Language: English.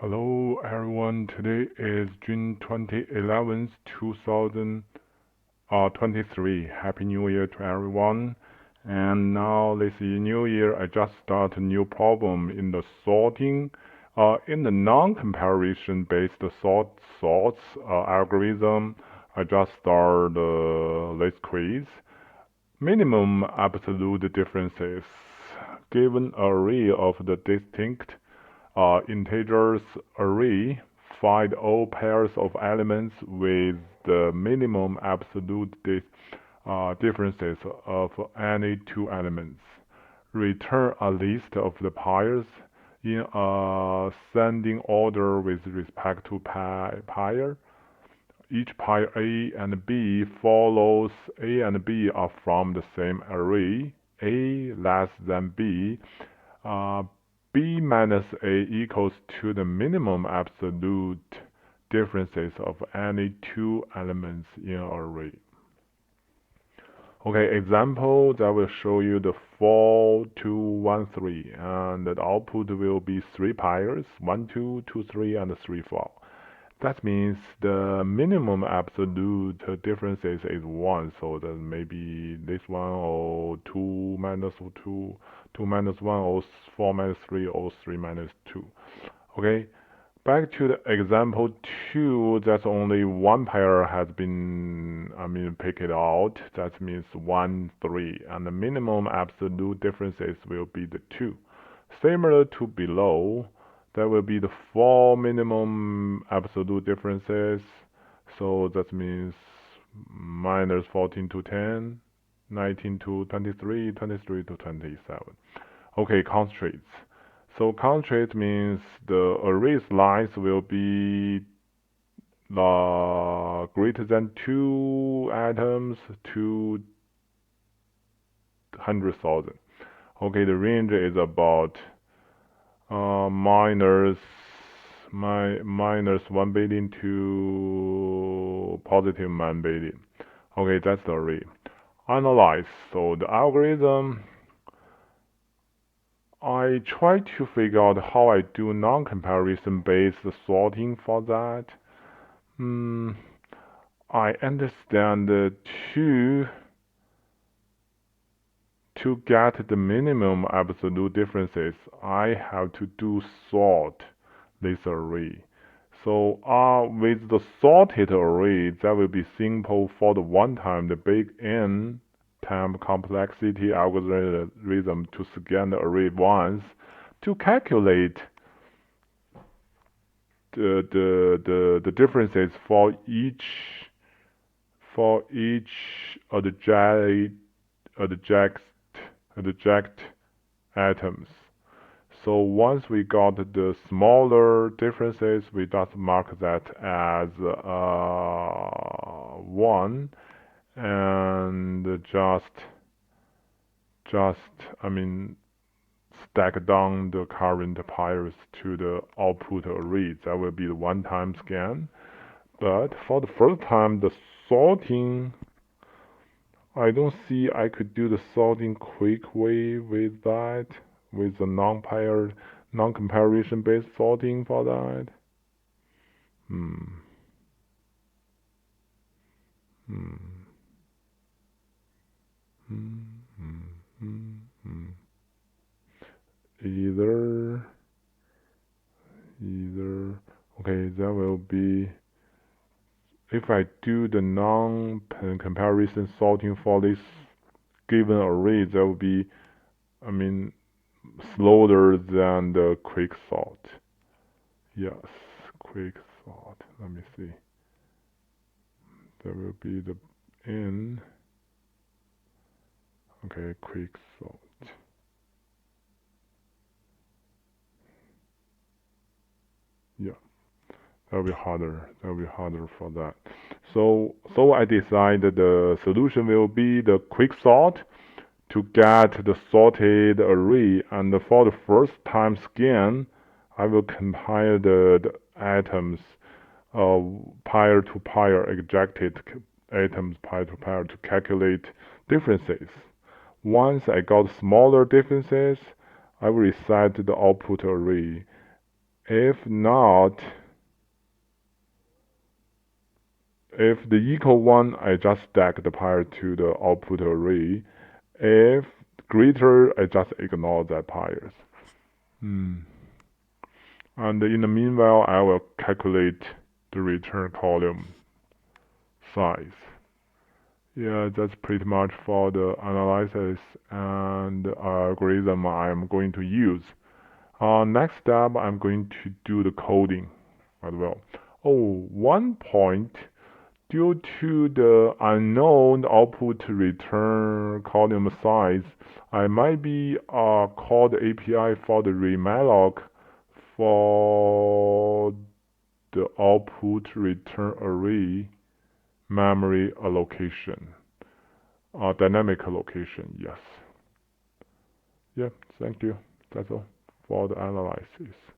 Hello everyone, today is June 11th, 2023. Happy New Year to everyone. And now this new year, I just start a new problem in the sorting, in the non-comparison based sorts algorithm. I just start this quiz. Minimum absolute differences. Given array of the distinct integers array, find all pairs of elements with the minimum absolute differences of any two elements. Return a list of the pairs in ascending order with respect to pair. Each pair A and B follows A and B are from the same array. A less than B. B minus A equals to the minimum absolute differences of any two elements in an array. Okay, example that will show you the 4, 2, 1, 3, and the output will be three pairs 1, 2, 2, 3, and 3, 4. That means the minimum absolute differences is 1, so that maybe this one or 2 minus 2, 2 minus 1, or 4 minus 3, or 3 minus 2. Okay, back to the example 2, that's only one pair has been, picked out. That means 1, 3, and the minimum absolute differences will be the 2. Similar to below, there will be the 4 minimum absolute differences. So that means minus 14 to 10, 19 to 23, 23 to 27. Okay, constraints. So constraint means the array's lines will be greater than 2 atoms to 100,000. Okay, the range is about minus 1 billion to positive 1 billion. Okay, that's the array. Analyze. So the algorithm, I try to figure out how I do non-comparison based sorting for that. I understand to get the minimum absolute differences, I have to do sort this array. So with the sorted array, that will be simple for the one time the big N time complexity algorithm to scan the array once to calculate the differences for each adject atoms. So once we got the smaller differences, we just mark that as 1, and stack down the current pairs to the output array. That will be the one-time scan. But for the first time, the sorting, I don't see I could do the sorting quick way with that, with the non-paired, non-comparison based sorting for that. Hmm. Hmm. Hmm. Hmm. Hmm. Hmm. Either. Okay, that will be. If I do the non-comparison sorting for this given array, that will be, I mean, slower than the quick sort. Yes, quick sort. Let me see. There will be the N. Okay, quick sort. Yeah, that'll be harder. That'll be harder for that. So I decided the solution will be the quick sort to get the sorted array, and for the first time scan, I will compare the atoms pair to pair, ejected atoms pair to pair to calculate differences. Once I got smaller differences, I will reset the output array If not, if the equal one, I just stack the pair to the output array. If greater, I just ignore that pairs. And in the meanwhile, I will calculate the return column size. Yeah, that's pretty much for the analysis and algorithm I'm going to use. Next step, I'm going to do the coding as well. Oh, one point, due to the unknown output return column size, I might be call the API for the remalloc for the output return array memory allocation, dynamic allocation, yes. Yeah, thank you. That's all for the analysis.